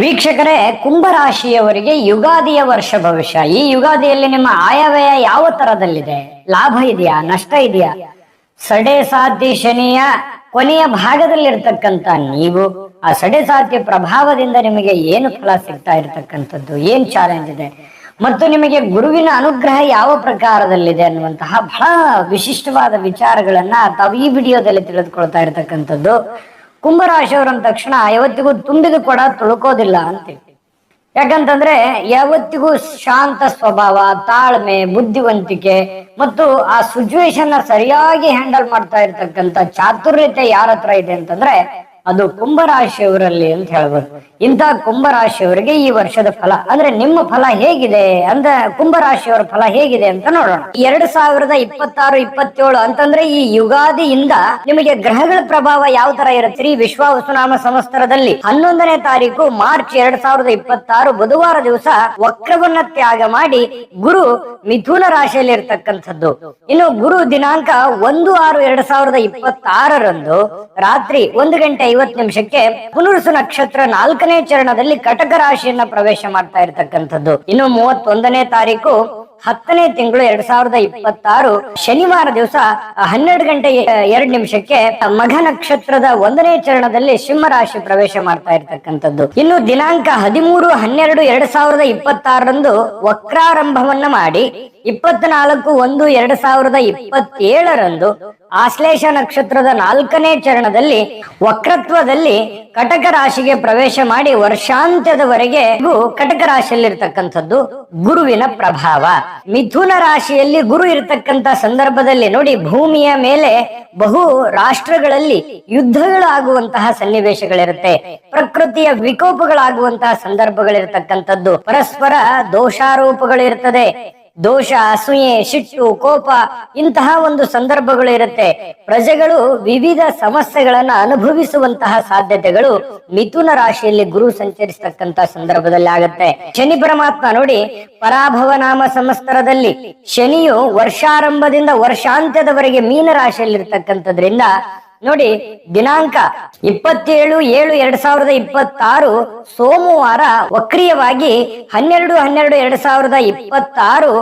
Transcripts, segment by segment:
ವೀಕ್ಷಕರೇ, ಕುಂಭರಾಶಿಯವರಿಗೆ ಯುಗಾದಿಯ ವರ್ಷ ಭವಿಷ್ಯ. ಈ ಯುಗಾದಿಯಲ್ಲಿ ನಿಮ್ಮ ಆಯವ್ಯಯ ಯಾವ ತರದಲ್ಲಿದೆ? ಲಾಭ ಇದೆಯಾ, ನಷ್ಟ ಇದೆಯಾ? ಸಡೆ ಸಾತಿ ಶನಿಯ ಕೊನೆಯ ಭಾಗದಲ್ಲಿರ್ತಕ್ಕಂಥ ನೀವು ಆ ಸಡೆ ಸಾತಿ ಪ್ರಭಾವದಿಂದ ನಿಮಗೆ ಏನು ಫಲ ಸಿಗ್ತಾ ಇರತಕ್ಕಂಥದ್ದು, ಏನ್ ಚಾಲೆಂಜ್ ಇದೆ, ಮತ್ತು ನಿಮಗೆ ಗುರುವಿನ ಅನುಗ್ರಹ ಯಾವ ಪ್ರಕಾರದಲ್ಲಿದೆ ಅನ್ನುವಂತಹ ಬಹಳ ವಿಶಿಷ್ಟವಾದ ವಿಚಾರಗಳನ್ನ ತಾವು ಈ ವಿಡಿಯೋದಲ್ಲಿ ತಿಳಿದುಕೊಳ್ತಾ ಇರತಕ್ಕಂಥದ್ದು. ಕುಂಭರಾಶಿಯವರು ಅಂದ ತಕ್ಷಣ ಯಾವತ್ತಿಗೂ ತುಂಬಿದ ಕೊಡ ತುಳುಕೋದಿಲ್ಲ ಅಂತೀವಿ. ಯಾಕಂತಂದ್ರೆ ಯಾವತ್ತಿಗೂ ಶಾಂತ ಸ್ವಭಾವ, ತಾಳ್ಮೆ, ಬುದ್ಧಿವಂತಿಕೆ ಮತ್ತು ಆ ಸಿಚುವೇಶನ್ ಸರಿಯಾಗಿ ಹ್ಯಾಂಡಲ್ ಮಾಡ್ತಾ ಇರ್ತಕ್ಕಂಥ ಚಾತುರ್ಯತೆ ಯಾರ ಹತ್ರ ಇದೆ ಅಂತಂದ್ರೆ ಅದು ಕುಂಭರಾಶಿಯವರಲ್ಲಿ ಅಂತ ಹೇಳ್ಬೋದು. ಇಂಥ ಕುಂಭರಾಶಿಯವರಿಗೆ ಈ ವರ್ಷದ ಫಲ ಅಂದ್ರೆ ನಿಮ್ಮ ಫಲ ಹೇಗಿದೆ ಅಂದ ಕುಂಭರಾಶಿಯವರ ಫಲ ಹೇಗಿದೆ ಅಂತ ನೋಡೋಣ. 2026-27 ಅಂತಂದ್ರೆ ಈ ಯುಗಾದಿಯಿಂದ ನಿಮಗೆ ಗ್ರಹಗಳ ಪ್ರಭಾವ ಯಾವ ತರ ಇರುತ್ತೆ? ಶ್ರೀ ವಿಶ್ವಾವಸುನಾಮ ಸಂವತ್ಸರದಲ್ಲಿ 11ನೇ ತಾರೀಕು ಮಾರ್ಚ್ 2026 ಬುಧವಾರ ದಿವಸ ವಕ್ರವನ್ನ ತ್ಯಾಗ ಮಾಡಿ ಗುರು ಮಿಥುನ ರಾಶಿಯಲ್ಲಿ ಇರ್ತಕ್ಕಂಥದ್ದು. ಇನ್ನು ಗುರು ದಿನಾಂಕ 1/6/2026 ರಾತ್ರಿ 1:50 ಪುನರ್ಸು ನಕ್ಷತ್ರ 4ನೇ ಚರಣದಲ್ಲಿ ಕಟಕ ರಾಶಿಯನ್ನ ಪ್ರವೇಶ ಮಾಡ್ತಾ ಇರ್ತಕ್ಕಂಥದ್ದು. ಇನ್ನು 31ನೇ ತಾರೀಕು 10ನೇ ತಿಂಗಳು 2026 ಶನಿವಾರ ದಿವಸ 12:02 ಮಘ ನಕ್ಷತ್ರದ 1ನೇ ಚರಣದಲ್ಲಿ ಸಿಂಹ ರಾಶಿ ಪ್ರವೇಶ ಮಾಡ್ತಾ ಇರ್ತಕ್ಕಂಥದ್ದು. ಇನ್ನು ದಿನಾಂಕ 13/12/2026 ವಕ್ರಾರಂಭವನ್ನ ಮಾಡಿ 24/1/2027 ಆಶ್ಲೇಷ ನಕ್ಷತ್ರದ 4ನೇ ಚರಣದಲ್ಲಿ ವಕ್ರತ್ವದಲ್ಲಿ ಕಟಕ ರಾಶಿಗೆ ಪ್ರವೇಶ ಮಾಡಿ ವರ್ಷಾಂತ್ಯದವರೆಗೆ ಕಟಕ ರಾಶಿಯಲ್ಲಿರ್ತಕ್ಕಂಥದ್ದು ಗುರುವಿನ ಪ್ರಭಾವ. ಮಿಥುನ ರಾಶಿಯಲ್ಲಿ ಗುರು ಇರತಕ್ಕಂತ ಸಂದರ್ಭದಲ್ಲಿ ನೋಡಿ, ಭೂಮಿಯ ಮೇಲೆ ಬಹು ರಾಷ್ಟ್ರಗಳಲ್ಲಿ ಯುದ್ಧಗಳಾಗುವಂತಹ ಸನ್ನಿವೇಶಗಳಿರುತ್ತೆ, ಪ್ರಕೃತಿಯ ವಿಕೋಪಗಳಾಗುವಂತಹ ಸಂದರ್ಭಗಳಿರ್ತಕ್ಕಂಥದ್ದು, ಪರಸ್ಪರ ದೋಷಾರೋಪಗಳಿರ್ತದೆ, ದೋಷ, ಅಸೂಯೆ, ಸಿಟ್ಟು, ಕೋಪ ಇಂತಹ ಒಂದು ಸಂದರ್ಭಗಳು ಇರುತ್ತೆ. ಪ್ರಜೆಗಳು ವಿವಿಧ ಸಮಸ್ಯೆಗಳನ್ನ ಅನುಭವಿಸುವಂತಹ ಸಾಧ್ಯತೆಗಳು ಮಿಥುನ ರಾಶಿಯಲ್ಲಿ ಗುರು ಸಂಚರಿಸತಕ್ಕಂತ ಸಂದರ್ಭದಲ್ಲಿ ಆಗುತ್ತೆ. ಶನಿ ಪರಮಾತ್ಮ ನೋಡಿ, ಪರಾಭವ ನಾಮ ಸಂವತ್ಸರದಲ್ಲಿ ಶನಿಯು ವರ್ಷಾರಂಭದಿಂದ ವರ್ಷಾಂತ್ಯದವರೆಗೆ ಮೀನ ರಾಶಿಯಲ್ಲಿ ಇರ್ತಕ್ಕಂಥದ್ರಿಂದ ನೋಡಿ, ದಿನಾಂಕ 27/7/2026 ಸೋಮವಾರ ವಕ್ರಿಯವಾಗಿ 12/12/2026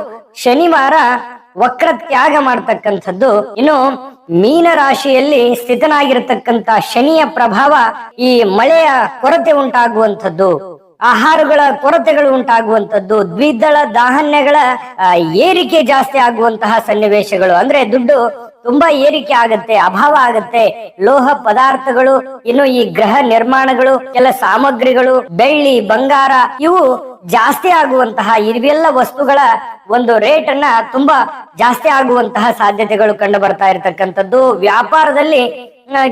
ಶನಿವಾರ ವಕ್ರ ತ್ಯಾಗ ಮಾಡ್ತಕ್ಕಂಥದ್ದು. ಇನ್ನು ಮೀನ ರಾಶಿಯಲ್ಲಿ ಸ್ಥಿತನಾಗಿರತಕ್ಕಂತ ಶನಿಯ ಪ್ರಭಾವ ಈ ಮಳೆಯ ಕೊರತೆ ಉಂಟಾಗುವಂಥದ್ದು, ಆಹಾರಗಳ ಕೊರತೆಗಳು ಉಂಟಾಗುವಂಥದ್ದು, ದ್ವಿದಳ ಧಾನ್ಯಗಳ ಏರಿಕೆ ಜಾಸ್ತಿ ಆಗುವಂತಹ ಸನ್ನಿವೇಶಗಳು, ಅಂದ್ರೆ ದುಡ್ಡು ತುಂಬಾ ಏರಿಕೆ ಆಗತ್ತೆ, ಅಭಾವ ಆಗತ್ತೆ. ಲೋಹ ಪದಾರ್ಥಗಳು, ಇನ್ನು ಈ ಗ್ರಹ ನಿರ್ಮಾಣಗಳು, ಕೆಲ ಸಾಮಗ್ರಿಗಳು, ಬೆಳ್ಳಿ, ಬಂಗಾರ ಇವು ಜಾಸ್ತಿ ಆಗುವಂತಹ, ಇವೆಲ್ಲ ವಸ್ತುಗಳ ಒಂದು ರೇಟ್ ಅನ್ನ ತುಂಬಾ ಜಾಸ್ತಿ ಆಗುವಂತಹ ಸಾಧ್ಯತೆಗಳು ಕಂಡು ಬರ್ತಾ ಇರತಕ್ಕಂಥದ್ದು. ವ್ಯಾಪಾರದಲ್ಲಿ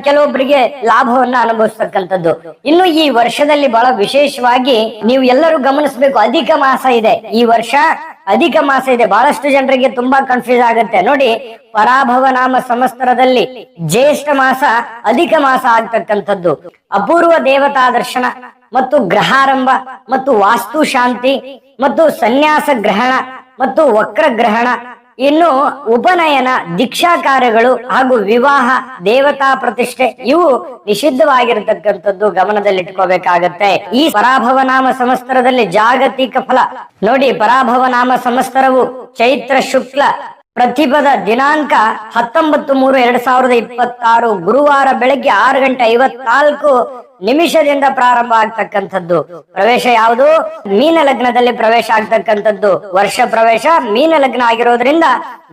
ಕೆಲವೊಬ್ಬರಿಗೆ ಲಾಭವನ್ನ ಅನುಭವಿಸ್ತಕ್ಕಂಥದ್ದು. ಇನ್ನು ಈ ವರ್ಷದಲ್ಲಿ ಬಹಳ ವಿಶೇಷವಾಗಿ ನೀವು ಎಲ್ಲರೂ ಗಮನಿಸಬೇಕು, ಅಧಿಕ ಮಾಸ ಇದೆ. ಈ ವರ್ಷ ಅಧಿಕ ಮಾಸ ಇದೆ. ಬಹಳಷ್ಟು ಜನರಿಗೆ ತುಂಬಾ ಕನ್ಫ್ಯೂಸ್ ಆಗುತ್ತೆ ನೋಡಿ. ಪರಾಭವ ನಾಮ ಸಂವತ್ಸರದಲ್ಲಿ ಜ್ಯೇಷ್ಠ ಮಾಸ ಅಧಿಕ ಮಾಸ ಆಗ್ತಕ್ಕಂಥದ್ದು. ಅಪೂರ್ವ ದೇವತಾ ದರ್ಶನ ಮತ್ತು ಗ್ರಹಾರಂಭ ಮತ್ತು ವಾಸ್ತು ಶಾಂತಿ ಮತ್ತು ಸನ್ಯಾಸ ಗ್ರಹಣ ಮತ್ತು ವಕ್ರ ಗ್ರಹಣ, ಇನ್ನು ಉಪನಯನ, ದೀಕ್ಷಾ ಕಾರ್ಯಗಳು ಹಾಗೂ ವಿವಾಹ, ದೇವತಾ ಪ್ರತಿಷ್ಠೆ ಇವು ನಿಷಿದ್ಧವಾಗಿರತಕ್ಕಂಥದ್ದು ಗಮನದಲ್ಲಿಟ್ಕೋಬೇಕಾಗತ್ತೆ. ಈ ಪರಾಭವ ನಾಮ ಸಂವತ್ಸರದಲ್ಲಿ ಜಾಗತಿಕ ಫಲ ನೋಡಿ, ಪರಾಭವ ನಾಮ ಸಂವತ್ಸರವು ಚೈತ್ರ ಶುಕ್ಲ ಪ್ರತಿಪದ ದಿನಾಂಕ 19/3/2026 ಗುರುವಾರ ಬೆಳಗ್ಗೆ 6:54 ಪ್ರಾರಂಭ ಆಗ್ತಕ್ಕಂಥದ್ದು. ಪ್ರವೇಶ ಯಾವುದು? ಮೀನ ಲಗ್ನದಲ್ಲಿ ಪ್ರವೇಶ ಆಗ್ತಕ್ಕಂಥದ್ದು. ವರ್ಷ ಪ್ರವೇಶ ಮೀನ ಲಗ್ನ ಆಗಿರೋದ್ರಿಂದ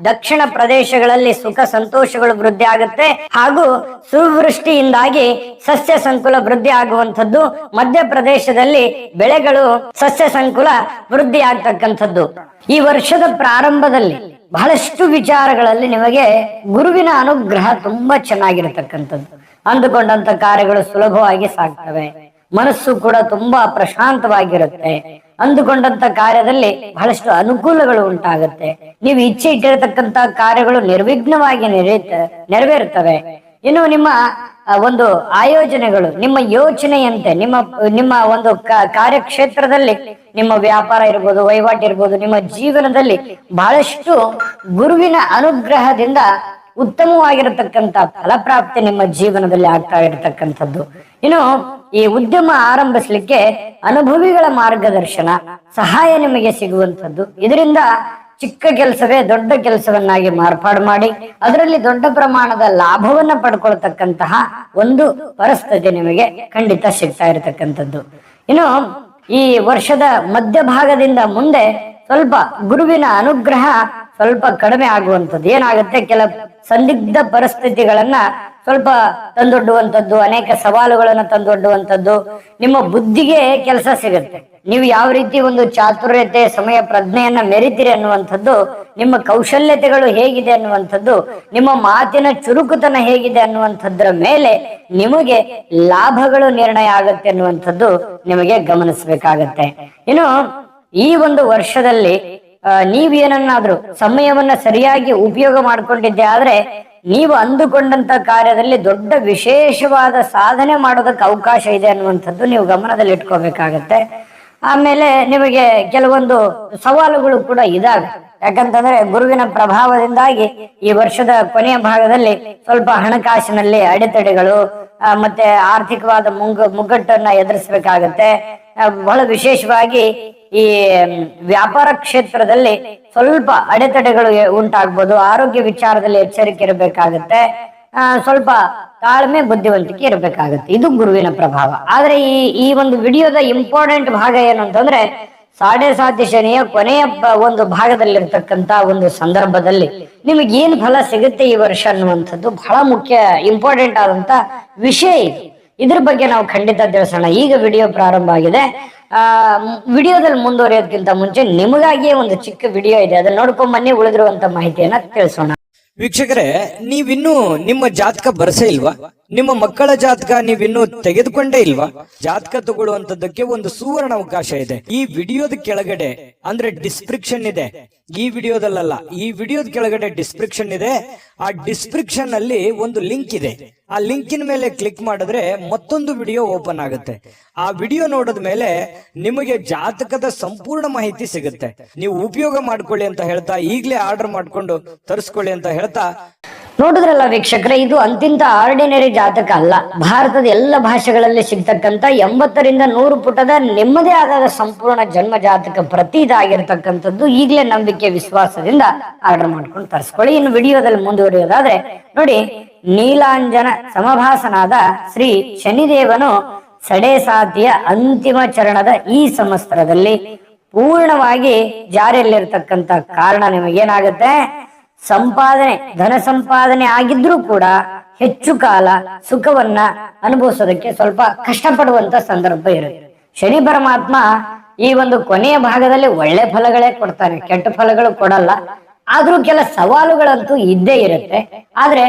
ದಕ್ಷಿಣ ಪ್ರದೇಶಗಳಲ್ಲಿ ಸುಖ ಸಂತೋಷಗಳು ವೃದ್ಧಿ ಆಗುತ್ತೆ ಹಾಗೂ ಸುವೃಷ್ಟಿಯಿಂದಾಗಿ ಸಸ್ಯ ಸಂಕುಲ ವೃದ್ಧಿ ಆಗುವಂಥದ್ದು. ಮಧ್ಯ ಪ್ರದೇಶದಲ್ಲಿ ಬೆಳೆಗಳು ಸಸ್ಯ ಸಂಕುಲ ವೃದ್ಧಿ ಆಗ್ತಕ್ಕಂಥದ್ದು. ಈ ವರ್ಷದ ಪ್ರಾರಂಭದಲ್ಲಿ ಬಹಳಷ್ಟು ವಿಚಾರಗಳಲ್ಲಿ ನಿಮಗೆ ಗುರುವಿನ ಅನುಗ್ರಹ ತುಂಬಾ ಚೆನ್ನಾಗಿರತಕ್ಕಂಥದ್ದು. ಅಂದುಕೊಂಡಂತ ಕಾರ್ಯಗಳು ಸುಲಭವಾಗಿ ಸಾಗ್ತವೆ, ಮನಸ್ಸು ಕೂಡ ತುಂಬಾ ಪ್ರಶಾಂತವಾಗಿರುತ್ತೆ. ಅಂದುಕೊಂಡಂತ ಕಾರ್ಯದಲ್ಲಿ ಬಹಳಷ್ಟು ಅನುಕೂಲಗಳು ಉಂಟಾಗುತ್ತೆ. ನೀವು ಇಚ್ಛೆ ಇಟ್ಟಿರತಕ್ಕಂತ ಕಾರ್ಯಗಳು ನಿರ್ವಿಘ್ನವಾಗಿ ನೆರವೇರುತ್ತವೆ. ಇನ್ನು ನಿಮ್ಮ ಒಂದು ಆಯೋಜನೆಗಳು, ನಿಮ್ಮ ಯೋಚನೆಯಂತೆ ನಿಮ್ಮ ಒಂದು ಕಾರ್ಯಕ್ಷೇತ್ರದಲ್ಲಿ, ನಿಮ್ಮ ವ್ಯಾಪಾರ ಇರ್ಬೋದು, ವಹಿವಾಟು ಇರ್ಬೋದು, ನಿಮ್ಮ ಜೀವನದಲ್ಲಿ ಬಹಳಷ್ಟು ಗುರುವಿನ ಅನುಗ್ರಹದಿಂದ ಉತ್ತಮವಾಗಿರತಕ್ಕಂತ ಫಲಪ್ರಾಪ್ತಿ ನಿಮ್ಮ ಜೀವನದಲ್ಲಿ ಆಗ್ತಾ ಇರತಕ್ಕಂಥದ್ದು. ಇನ್ನು ಈ ಉದ್ಯಮ ಆರಂಭಿಸ್ಲಿಕ್ಕೆ ಅನುಭವಿಗಳ ಮಾರ್ಗದರ್ಶನ ಸಹಾಯ ನಿಮಗೆ ಸಿಗುವಂಥದ್ದು. ಇದರಿಂದ ಚಿಕ್ಕ ಕೆಲಸವೇ ದೊಡ್ಡ ಕೆಲಸವನ್ನಾಗಿ ಮಾರ್ಪಾಡು ಮಾಡಿ ಅದರಲ್ಲಿ ದೊಡ್ಡ ಪ್ರಮಾಣದ ಲಾಭವನ್ನ ಪಡ್ಕೊಳ್ತಕ್ಕಂತಹ ಒಂದು ಪರಿಸ್ಥಿತಿ ನಿಮಗೆ ಖಂಡಿತ ಸಿಗ್ತಾ ಇರತಕ್ಕಂಥದ್ದು. ಇನ್ನು ಈ ವರ್ಷದ ಮಧ್ಯಭಾಗದಿಂದ ಮುಂದೆ ಸ್ವಲ್ಪ ಗುರುವಿನ ಅನುಗ್ರಹ ಸ್ವಲ್ಪ ಕಡಿಮೆ ಆಗುವಂಥದ್ದು. ಏನಾಗುತ್ತೆ, ಕೆಲ ಸಂದಿಗ್ಧ ಪರಿಸ್ಥಿತಿಗಳನ್ನ ಸ್ವಲ್ಪ ತಂದೊಡ್ಡುವಂಥದ್ದು, ಅನೇಕ ಸವಾಲುಗಳನ್ನ ತಂದೊಡ್ಡುವಂಥದ್ದು. ನಿಮ್ಮ ಬುದ್ಧಿಗೆ ಕೆಲಸ ಸಿಗುತ್ತೆ. ನೀವು ಯಾವ ರೀತಿ ಒಂದು ಚಾತುರ್ಯತೆ ಸಮಯ ಪ್ರಜ್ಞೆಯನ್ನ ಮೆರಿತೀರಿ ಅನ್ನುವಂಥದ್ದು, ನಿಮ್ಮ ಕೌಶಲ್ಯತೆಗಳು ಹೇಗಿದೆ ಅನ್ನುವಂಥದ್ದು, ನಿಮ್ಮ ಮಾತಿನ ಚುರುಕುತನ ಹೇಗಿದೆ ಅನ್ನುವಂಥದ್ರ ಮೇಲೆ ನಿಮಗೆ ಲಾಭಗಳು ನಿರ್ಣಯ ಆಗುತ್ತೆ ಅನ್ನುವಂಥದ್ದು ನಿಮಗೆ ಗಮನಿಸಬೇಕಾಗತ್ತೆ. ಇನ್ನು ಈ ಒಂದು ವರ್ಷದಲ್ಲಿ ನೀವೇನನ್ನಾದ್ರೂ ಸಮಯವನ್ನ ಸರಿಯಾಗಿ ಉಪಯೋಗ ಮಾಡ್ಕೊಂಡಿದ್ದೆ ಆದ್ರೆ ನೀವು ಅಂದುಕೊಂಡಂತ ಕಾರ್ಯದಲ್ಲಿ ದೊಡ್ಡ ವಿಶೇಷವಾದ ಸಾಧನೆ ಮಾಡೋದಕ್ಕೆ ಅವಕಾಶ ಇದೆ ಅನ್ನುವಂಥದ್ದು ನೀವು ಗಮನದಲ್ಲಿ ಇಟ್ಕೋಬೇಕಾಗತ್ತೆ. ಆಮೇಲೆ ನಿಮಗೆ ಕೆಲವೊಂದು ಸವಾಲುಗಳು ಕೂಡ ಇದಾಗ, ಯಾಕಂತಂದ್ರೆ ಗುರುವಿನ ಪ್ರಭಾವದಿಂದಾಗಿ ಈ ವರ್ಷದ ಕೊನೆಯ ಭಾಗದಲ್ಲಿ ಸ್ವಲ್ಪ ಹಣಕಾಸಿನಲ್ಲಿ ಅಡೆತಡೆಗಳು ಮತ್ತೆ ಆರ್ಥಿಕವಾದ ಮುಗ್ಗಟ್ಟನ್ನ ಎದುರಿಸಬೇಕಾಗತ್ತೆ. ಬಹಳ ವಿಶೇಷವಾಗಿ ಈ ವ್ಯಾಪಾರ ಕ್ಷೇತ್ರದಲ್ಲಿ ಸ್ವಲ್ಪ ಅಡೆತಡೆಗಳು ಉಂಟಾಗ್ಬೋದು. ಆರೋಗ್ಯ ವಿಚಾರದಲ್ಲಿ ಎಚ್ಚರಿಕೆ ಇರಬೇಕಾಗತ್ತೆ. ಸ್ವಲ್ಪ ತಾಳ್ಮೆ ಬುದ್ಧಿವಂತಿಕೆ ಇರಬೇಕಾಗತ್ತೆ. ಇದು ಗುರುವಿನ ಪ್ರಭಾವ. ಆದ್ರೆ ಈ ಒಂದು ವಿಡಿಯೋದ ಇಂಪಾರ್ಟೆಂಟ್ ಭಾಗ ಏನು ಅಂತಂದ್ರೆ, ಸಾಡೆ ಸಾತಿ ಶನಿಯ ಕೊನೆಯ ಒಂದು ಭಾಗದಲ್ಲಿರ್ತಕ್ಕಂತ ಒಂದು ಸಂದರ್ಭದಲ್ಲಿ ನಿಮಗೆ ಏನ್ ಫಲ ಸಿಗುತ್ತೆ ಈ ವರ್ಷ ಅನ್ನುವಂಥದ್ದು ಬಹಳ ಮುಖ್ಯ ಇಂಪಾರ್ಟೆಂಟ್ ಆದಂತ ವಿಷಯ ಇದು. ಇದ್ರ ಬಗ್ಗೆ ನಾವು ಖಂಡಿತ ತಿಳಿಸೋಣ. ಈಗ ವಿಡಿಯೋ ಪ್ರಾರಂಭ ಆಗಿದೆ. ವಿಡಿಯೋದಲ್ಲಿ ಮುಂದುವರಿಯೋದಕ್ಕಿಂತ ಮುಂಚೆ ನಿಮಗಾಗಿಯೇ ಒಂದು ಚಿಕ್ಕ ವಿಡಿಯೋ ಇದೆ, ಅದನ್ನ ನೋಡ್ಕೊಂಡ್ ಬನ್ನಿ. ಉಳಿದಿರುವಂತ ಮಾಹಿತಿಯನ್ನ ತಿಳಿಸೋಣ. ವೀಕ್ಷಕರೇ, ನೀವಿನ್ನೂ ನಿಮ್ಮ ಜಾತಕ ಬರ್ಸೇ ಇಲ್ವಾ? ನಿಮ್ಮ ಮಕ್ಕಳ ಜಾತಕ ನೀವಿನ್ನೂ ತೆಗೆದುಕೊಂಡೇ ಇಲ್ವಾ? ಜಾತಕ ತಗೊಳ್ಳುವಂತದ್ದಕ್ಕೆ ಒಂದು ಸುವರ್ಣ ಅವಕಾಶ ಇದೆ. ಈ ವಿಡಿಯೋದ ಕೆಳಗಡೆ ಅಂದ್ರೆ ಡಿಸ್ಕ್ರಿಪ್ಷನ್ ಇದೆ. ಈ ವಿಡಿಯೋದಲ್ಲ, ಈ ವಿಡಿಯೋದ ಕೆಳಗಡೆ ಡಿಸ್ಕ್ರಿಪ್ಷನ್ ಇದೆ. ಆ ಡಿಸ್ಕ್ರಿಪ್ಷನ್ ಅಲ್ಲಿ ಒಂದು ಲಿಂಕ್ ಇದೆ. ಆ ಲಿಂಕಿನ ಮೇಲೆ ಕ್ಲಿಕ್ ಮಾಡಿದ್ರೆ ಮತ್ತೊಂದು ವಿಡಿಯೋ ಓಪನ್ ಆಗುತ್ತೆ. ಆ ವಿಡಿಯೋ ನೋಡಿದ ಮೇಲೆ ನಿಮಗೆ ಜಾತಕದ ಸಂಪೂರ್ಣ ಮಾಹಿತಿ ಸಿಗುತ್ತೆ. ನೀವು ಉಪಯೋಗ ಮಾಡ್ಕೊಳ್ಳಿ ಅಂತ ಹೇಳ್ತಾ, ಈಗಲೇ ಆರ್ಡರ್ ಮಾಡ್ಕೊಂಡು ತರಿಸ್ಕೊಳ್ಳಿ ಅಂತ ಹೇಳ್ತಾ. ನೋಡಿದ್ರಲ್ಲ ವೀಕ್ಷಕರೇ, ಇದು ಅಂತಿಂತ ಆರ್ಡಿನರಿ ಜಾತಕ ಅಲ್ಲ. ಭಾರತದ ಎಲ್ಲ ಭಾಷೆಗಳಲ್ಲಿ ಸಿಗ್ತಕ್ಕಂತ 80ರಿಂದ 100 ಪುಟದ ನಿಮ್ಮದೇ ಆದ ಸಂಪೂರ್ಣ ಜನ್ಮ ಜಾತಕ ಪ್ರತಿ ಇದಾಗಿರ್ತಕ್ಕಂಥದ್ದು. ಈಗಲೇ ನಂಬಿಕೆ ವಿಶ್ವಾಸದಿಂದ ಆರ್ಡರ್ ಮಾಡ್ಕೊಂಡು ತರಿಸ್ಕೊಳ್ಳಿ. ಇನ್ನು ವಿಡಿಯೋದಲ್ಲಿ ಮುಂದುವರಿಯೋದಾದ್ರೆ ನೋಡಿ, ನೀಲಾಂಜನ ಸಮಭಾಸನಾದ ಶ್ರೀ ಶನಿದೇವನು ಸಡೆ ಸಾತಿಯ ಅಂತಿಮ ಚರಣದ ಈ ಸಂವತ್ಸರದಲ್ಲಿ ಪೂರ್ಣವಾಗಿ ಜಾರಿಯಲ್ಲಿರ್ತಕ್ಕಂಥ ಕಾರಣ ನಿಮಗೇನಾಗುತ್ತೆ, ಸಂಪಾದನೆ ಧನ ಸಂಪಾದನೆ ಆಗಿದ್ರೂ ಕೂಡ ಹೆಚ್ಚು ಕಾಲ ಸುಖವನ್ನ ಅನುಭವಿಸೋದಕ್ಕೆ ಸ್ವಲ್ಪ ಕಷ್ಟಪಡುವಂತ ಸಂದರ್ಭ ಇರುತ್ತೆ. ಶನಿ ಪರಮಾತ್ಮ ಈ ಒಂದು ಕೊನೆಯ ಭಾಗದಲ್ಲಿ ಒಳ್ಳೆ ಫಲಗಳೇ ಕೊಡ್ತಾನೆ, ಕೆಟ್ಟ ಫಲಗಳು ಕೊಡಲ್ಲ. ಆದ್ರೂ ಕೆಲ ಸವಾಲುಗಳಂತೂ ಇದ್ದೇ ಇರುತ್ತೆ. ಆದ್ರೆ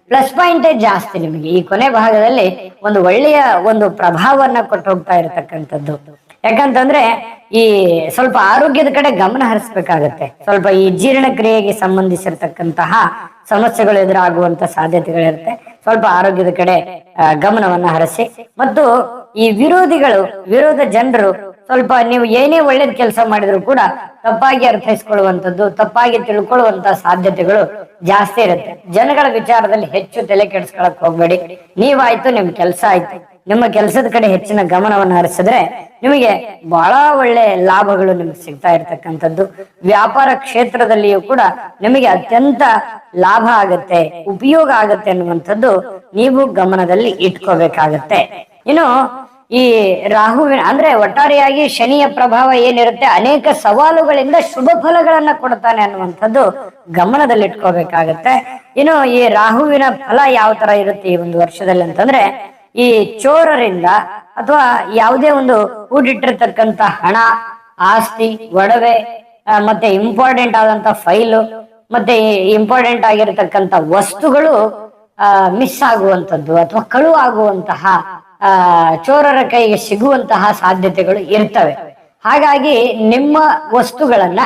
ಪ್ಲಸ್ ಪಾಯಿಂಟೇ ಜಾಸ್ತಿ ನಿಮಗೆ ಈ ಕೊನೆ ಭಾಗದಲ್ಲಿ ಒಂದು ಒಳ್ಳೆಯ ಒಂದು ಪ್ರಭಾವವನ್ನ ಕೊಟ್ಟು ಹೋಗ್ತಾ ಇರತಕ್ಕಂಥದ್ದು. ಯಾಕಂತಂದ್ರೆ ಈ ಸ್ವಲ್ಪ ಆರೋಗ್ಯದ ಕಡೆ ಗಮನ ಹರಿಸ್ಬೇಕಾಗತ್ತೆ. ಸ್ವಲ್ಪ ಈ ಜೀರ್ಣಕ್ರಿಯೆಗೆ ಸಂಬಂಧಿಸಿರ್ತಕ್ಕಂತಹ ಸಮಸ್ಯೆಗಳು ಎದುರಾಗುವಂತ ಸಾಧ್ಯತೆಗಳಿರುತ್ತೆ. ಸ್ವಲ್ಪ ಆರೋಗ್ಯದ ಕಡೆ ಗಮನವನ್ನ ಹರಿಸಿ. ಮತ್ತು ಈ ವಿರೋಧ ಜನರು ಸ್ವಲ್ಪ ನೀವು ಏನೇ ಒಳ್ಳೇದ್ ಕೆಲಸ ಮಾಡಿದ್ರು ಕೂಡ ತಪ್ಪಾಗಿ ಅರ್ಥೈಸ್ಕೊಳ್ಳುವಂಥದ್ದು, ತಪ್ಪಾಗಿ ತಿಳ್ಕೊಳ್ಳುವಂತ ಸಾಧ್ಯತೆಗಳು ಜಾಸ್ತಿ ಇರುತ್ತೆ. ಜನಗಳ ವಿಚಾರದಲ್ಲಿ ಹೆಚ್ಚು ತಲೆ ಕೆಡಿಸ್ಕೊಳಕ್ ಹೋಗ್ಬೇಡಿ. ನೀವಾಯ್ತು, ನಿಮ್ ಕೆಲಸ ಆಯ್ತು. ನಿಮ್ಮ ಕೆಲಸದ ಕಡೆ ಹೆಚ್ಚಿನ ಗಮನವನ್ನು ಹರಿಸಿದ್ರೆ ನಿಮಗೆ ಬಹಳ ಒಳ್ಳೆ ಲಾಭಗಳು ನಿಮ್ಗೆ ಸಿಗ್ತಾ ಇರ್ತಕ್ಕಂಥದ್ದು. ವ್ಯಾಪಾರ ಕ್ಷೇತ್ರದಲ್ಲಿಯೂ ಕೂಡ ನಿಮಗೆ ಅತ್ಯಂತ ಲಾಭ ಆಗತ್ತೆ, ಉಪಯೋಗ ಆಗತ್ತೆ ಅನ್ನುವಂಥದ್ದು ನೀವು ಗಮನದಲ್ಲಿ ಇಟ್ಕೋಬೇಕಾಗತ್ತೆ. ಇನ್ನು ಈ ರಾಹುವಿನ ಅಂದ್ರೆ ಒಟ್ಟಾರೆಯಾಗಿ ಶನಿಯ ಪ್ರಭಾವ ಏನಿರುತ್ತೆ, ಅನೇಕ ಸವಾಲುಗಳಿಂದ ಶುಭ ಫಲಗಳನ್ನ ಕೊಡ್ತಾನೆ ಅನ್ನುವಂಥದ್ದು ಗಮನದಲ್ಲಿ ಇಟ್ಕೋಬೇಕಾಗತ್ತೆ. ಇನ್ನು ಈ ರಾಹುವಿನ ಫಲ ಯಾವ ತರ ಇರುತ್ತೆ ಈ ಒಂದು ವರ್ಷದಲ್ಲಿ ಅಂತಂದ್ರೆ, ಈ ಚೋರರಿಂದ ಅಥವಾ ಯಾವುದೇ ಒಂದು ಕೂಡಿಟ್ಟಿರ್ತಕ್ಕಂಥ ಹಣ, ಆಸ್ತಿ, ಒಡವೆ, ಮತ್ತೆ ಇಂಪಾರ್ಟೆಂಟ್ ಆದಂತ ಫೈಲು, ಮತ್ತೆ ಇಂಪಾರ್ಟೆಂಟ್ ಆಗಿರತಕ್ಕಂತ ವಸ್ತುಗಳು ಮಿಸ್ ಆಗುವಂಥದ್ದು ಅಥವಾ ಕಳು ಆಗುವಂತಹ ಚೋರರ ಕೈಗೆ ಸಿಗುವಂತಹ ಸಾಧ್ಯತೆಗಳು ಇರ್ತವೆ. ಹಾಗಾಗಿ ನಿಮ್ಮ ವಸ್ತುಗಳನ್ನ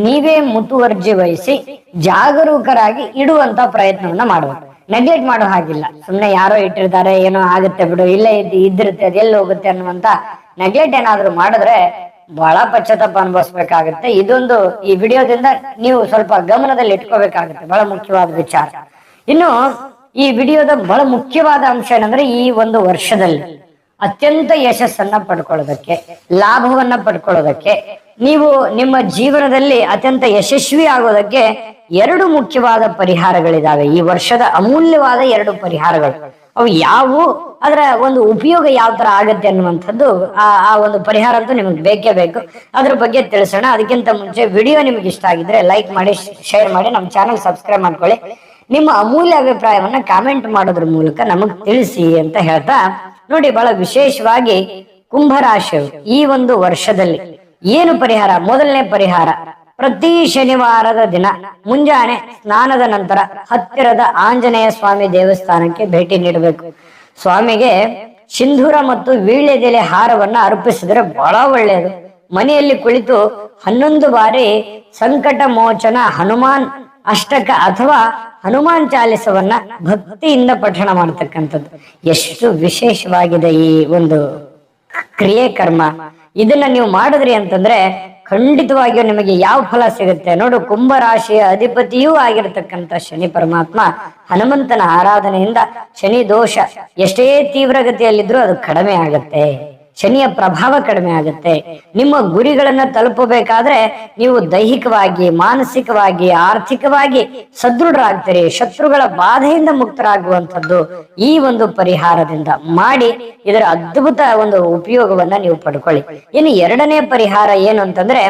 ನೀವೇ ಮುತುವರ್ಜಿ ವಹಿಸಿ ಜಾಗರೂಕರಾಗಿ ಇಡುವಂತ ಪ್ರಯತ್ನವನ್ನ ಮಾಡಬೇಕು. ನೆಗ್ಲೆಕ್ಟ್ ಮಾಡೋ ಹಾಗಿಲ್ಲ. ಸುಮ್ನೆ ಯಾರೋ ಇಟ್ಟಿರ್ತಾರೆ, ಏನೋ ಆಗುತ್ತೆ ಬಿಡು, ಇಲ್ಲೇ ಇದ್ದಿರುತ್ತೆ, ಅದೆಲ್ಲ ಹೋಗುತ್ತೆ ಅನ್ನುವಂತ ನೆಗ್ಲೆಕ್ಟ್ ಏನಾದ್ರು ಮಾಡಿದ್ರೆ ಬಹಳ ಪಶ್ಚಾತ್ತಾಪ ಅನುಭವಿಸ್ಬೇಕಾಗುತ್ತೆ. ಇದೊಂದು ಈ ವಿಡಿಯೋದಿಂದ ನೀವು ಸ್ವಲ್ಪ ಗಮನದಲ್ಲಿ ಇಟ್ಕೋಬೇಕಾಗುತ್ತೆ, ಬಹಳ ಮುಖ್ಯವಾದ ವಿಚಾರ. ಇನ್ನು ಈ ವಿಡಿಯೋದ ಬಹಳ ಮುಖ್ಯವಾದ ಅಂಶ ಏನಂದ್ರೆ, ಈ ಒಂದು ವರ್ಷದಲ್ಲಿ ಅತ್ಯಂತ ಯಶಸ್ಸನ್ನ ಪಡ್ಕೊಳ್ಳೋದಕ್ಕೆ, ಲಾಭವನ್ನ ಪಡ್ಕೊಳ್ಳೋದಕ್ಕೆ, ನೀವು ನಿಮ್ಮ ಜೀವನದಲ್ಲಿ ಅತ್ಯಂತ ಯಶಸ್ವಿ ಆಗೋದಕ್ಕೆ ಎರಡು ಮುಖ್ಯವಾದ ಪರಿಹಾರಗಳಿದಾವೆ. ಈ ವರ್ಷದ ಅಮೂಲ್ಯವಾದ ಎರಡು ಪರಿಹಾರಗಳು. ಅವು ಯಾವುವು, ಅದರ ಒಂದು ಉಪಯೋಗ ಯಾವ ತರ ಆಗತ್ತೆ ಅನ್ನುವಂಥದ್ದು ಆ ಒಂದು ಪರಿಹಾರ ಅಂತೂ ನಿಮ್ಗೆ ಬೇಕೇ ಬೇಕು. ಅದ್ರ ಬಗ್ಗೆ ತಿಳಿಸೋಣ. ಅದಕ್ಕಿಂತ ಮುಂಚೆ ವಿಡಿಯೋ ನಿಮ್ಗೆ ಇಷ್ಟ ಆಗಿದ್ರೆ ಲೈಕ್ ಮಾಡಿ, ಶೇರ್ ಮಾಡಿ, ನಮ್ಮ ಚಾನಲ್ ಸಬ್ಸ್ಕ್ರೈಬ್ ಮಾಡ್ಕೊಳ್ಳಿ. ನಿಮ್ಮ ಅಮೂಲ್ಯ ಅಭಿಪ್ರಾಯವನ್ನ ಕಾಮೆಂಟ್ ಮಾಡೋದ್ರ ಮೂಲಕ ನಮಗ್ ತಿಳಿಸಿ ಅಂತ ಹೇಳ್ತಾ, ನೋಡಿ, ಬಹಳ ವಿಶೇಷವಾಗಿ ಕುಂಭರಾಶಿಯವರು ಈ ಒಂದು ವರ್ಷದಲ್ಲಿ ಏನು ಪರಿಹಾರ? ಮೊದಲನೇ ಪರಿಹಾರ, ಪ್ರತಿ ಶನಿವಾರದ ದಿನ ಮುಂಜಾನೆ ಸ್ನಾನದ ನಂತರ ಹತ್ತಿರದ ಆಂಜನೇಯ ಸ್ವಾಮಿ ದೇವಸ್ಥಾನಕ್ಕೆ ಭೇಟಿ ನೀಡಬೇಕು. ಸ್ವಾಮಿಗೆ ಸಿಂಧೂರ ಮತ್ತು ವೀಳ್ಯದೆಲೆ ಹಾರವನ್ನ ಅರ್ಪಿಸಿದ್ರೆ ಬಹಳ ಒಳ್ಳೆಯದು. ಮನೆಯಲ್ಲಿ ಕುಳಿತು 11 ಬಾರಿ ಸಂಕಟ ಮೋಚನ ಹನುಮಾನ್ ಅಷ್ಟಕ ಅಥವಾ ಹನುಮಾನ್ ಚಾಲಿಸವನ್ನ ಭಕ್ತಿಯಿಂದ ಪಠಣ ಮಾಡತಕ್ಕಂಥದ್ದು ಎಷ್ಟು ವಿಶೇಷವಾಗಿದೆ ಈ ಒಂದು ಕ್ರಿಯೆ ಕರ್ಮ. ಇದನ್ನ ನೀವು ಮಾಡಿದ್ರಿ ಅಂತಂದ್ರೆ ಖಂಡಿತವಾಗಿಯೂ ನಿಮಗೆ ಯಾವ ಫಲ ಸಿಗುತ್ತೆ ನೋಡು. ಕುಂಭರಾಶಿಯ ಅಧಿಪತಿಯೂ ಆಗಿರತಕ್ಕಂಥ ಶನಿ ಪರಮಾತ್ಮ ಹನುಮಂತನ ಆರಾಧನೆಯಿಂದ ಶನಿ ದೋಷ ಎಷ್ಟೇ ತೀವ್ರಗತಿಯಲ್ಲಿದ್ರೂ ಅದು ಕಡಿಮೆ ಆಗತ್ತೆ. ಶನಿಯ ಪ್ರಭಾವ ಕಡಿಮೆ ಆಗುತ್ತೆ. ನಿಮ್ಮ ಗುರಿಗಳನ್ನ ತಲುಪಬೇಕಾದ್ರೆ ನೀವು ದೈಹಿಕವಾಗಿ, ಮಾನಸಿಕವಾಗಿ, ಆರ್ಥಿಕವಾಗಿ ಸದೃಢರಾಗ್ತೀರಿ. ಶತ್ರುಗಳ ಬಾಧೆಯಿಂದ ಮುಕ್ತರಾಗುವಂಥದ್ದು ಈ ಒಂದು ಪರಿಹಾರದಿಂದ ಮಾಡಿ ಇದರ ಅದ್ಭುತ ಒಂದು ಉಪಯೋಗವನ್ನ ನೀವು ಪಡ್ಕೊಳ್ಳಿ. ಇನ್ನು ಎರಡನೇ ಪರಿಹಾರ ಏನು ಅಂತಂದ್ರೆ,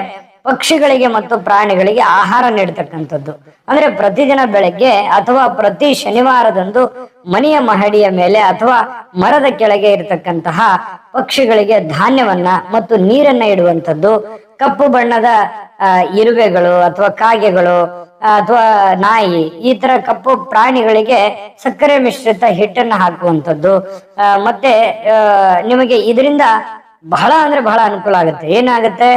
ಪಕ್ಷಿಗಳಿಗೆ ಮತ್ತು ಪ್ರಾಣಿಗಳಿಗೆ ಆಹಾರ ನೀಡತಕ್ಕಂಥದ್ದು. ಅಂದ್ರೆ ಪ್ರತಿದಿನ ಬೆಳಗ್ಗೆ ಅಥವಾ ಪ್ರತಿ ಶನಿವಾರದಂದು ಮನೆಯ ಮಹಡಿಯ ಮೇಲೆ ಅಥವಾ ಮರದ ಕೆಳಗೆ ಇರತಕ್ಕಂತಹ ಪಕ್ಷಿಗಳಿಗೆ ಧಾನ್ಯವನ್ನ ಮತ್ತು ನೀರನ್ನ ಇಡುವಂಥದ್ದು. ಕಪ್ಪು ಬಣ್ಣದ ಇರುವೆಗಳು ಅಥವಾ ಕಾಗೆಗಳು ಅಥವಾ ನಾಯಿ, ಈ ತರ ಕಪ್ಪು ಪ್ರಾಣಿಗಳಿಗೆ ಸಕ್ಕರೆ ಮಿಶ್ರಿತ ಹಿಟ್ಟನ್ನ ಹಾಕುವಂಥದ್ದು. ಮತ್ತೆ ನಿಮಗೆ ಇದರಿಂದ ಬಹಳ ಅಂದ್ರೆ ಬಹಳ ಅನುಕೂಲ ಆಗುತ್ತೆ. ಏನಾಗುತ್ತೆ?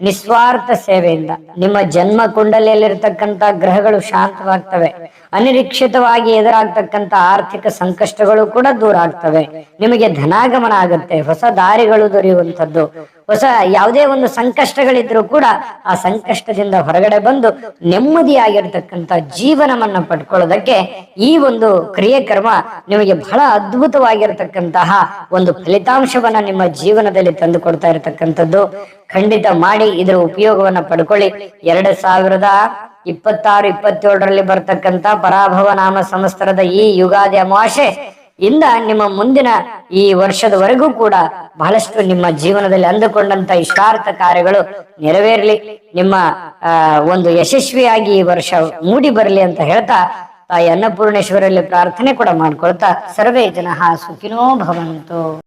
ನಿಸ್ವಾರ್ಥ ಸೇವೆಯಿಂದ ನಿಮ್ಮ ಜನ್ಮ ಕುಂಡಲಿಯಲ್ಲಿರ್ತಕ್ಕಂಥ ಗ್ರಹಗಳು ಶಾಂತವಾಗ್ತವೆ. ಅನಿರೀಕ್ಷಿತವಾಗಿ ಎದುರಾಗ್ತಕ್ಕಂಥ ಆರ್ಥಿಕ ಸಂಕಷ್ಟಗಳು ಕೂಡ ದೂರ ಆಗ್ತವೆ. ನಿಮಗೆ ಧನಾಗಮನ ಆಗುತ್ತೆ. ಹೊಸ ದಾರಿಗಳು ದೊರೆಯುವಂಥದ್ದು. ಹೊಸ ಯಾವುದೇ ಒಂದು ಸಂಕಷ್ಟಗಳಿದ್ರೂ ಕೂಡ ಆ ಸಂಕಷ್ಟದಿಂದ ಹೊರಗಡೆ ಬಂದು ನೆಮ್ಮದಿಯಾಗಿರ್ತಕ್ಕಂಥ ಜೀವನವನ್ನ ಪಡ್ಕೊಳ್ಳೋದಕ್ಕೆ ಈ ಒಂದು ಕ್ರಿಯೆ ಕರ್ಮ ನಿಮಗೆ ಬಹಳ ಅದ್ಭುತವಾಗಿರ್ತಕ್ಕಂತಹ ಒಂದು ಫಲಿತಾಂಶವನ್ನ ನಿಮ್ಮ ಜೀವನದಲ್ಲಿ ತಂದು ಕೊಡ್ತಾ ಇರತಕ್ಕಂಥದ್ದು. ಖಂಡಿತ ಮಾಡಿ ಇದರ ಉಪಯೋಗವನ್ನ ಪಡ್ಕೊಳ್ಳಿ. 2026-27ರಲ್ಲಿ ಬರ್ತಕ್ಕಂಥ ಪರಾಭವ ನಾಮ ಸಂವತ್ಸರದ ಈ ಯುಗಾದಿ ಅಮಾವಾಸ್ಯೆ ಇಂದ ನಿಮ್ಮ ಮುಂದಿನ ಈ ವರ್ಷದವರೆಗೂ ಕೂಡ ಬಹಳಷ್ಟು ನಿಮ್ಮ ಜೀವನದಲ್ಲಿ ಅಂದುಕೊಂಡಂತ ಇಷ್ಟಾರ್ಥ ಕಾರ್ಯಗಳು ನೆರವೇರಲಿ. ನಿಮ್ಮ ಒಂದು ಯಶಸ್ವಿಯಾಗಿ ಈ ವರ್ಷ ಮೂಡಿ ಬರಲಿ ಅಂತ ಹೇಳ್ತಾ ತಾಯಿ ಅನ್ನಪೂರ್ಣೇಶ್ವರಲ್ಲಿ ಪ್ರಾರ್ಥನೆ ಕೂಡ ಮಾಡ್ಕೊಳ್ತಾ, ಸರ್ವೇ ಜನಃ ಸುಖಿನೋ ಭವಂತು.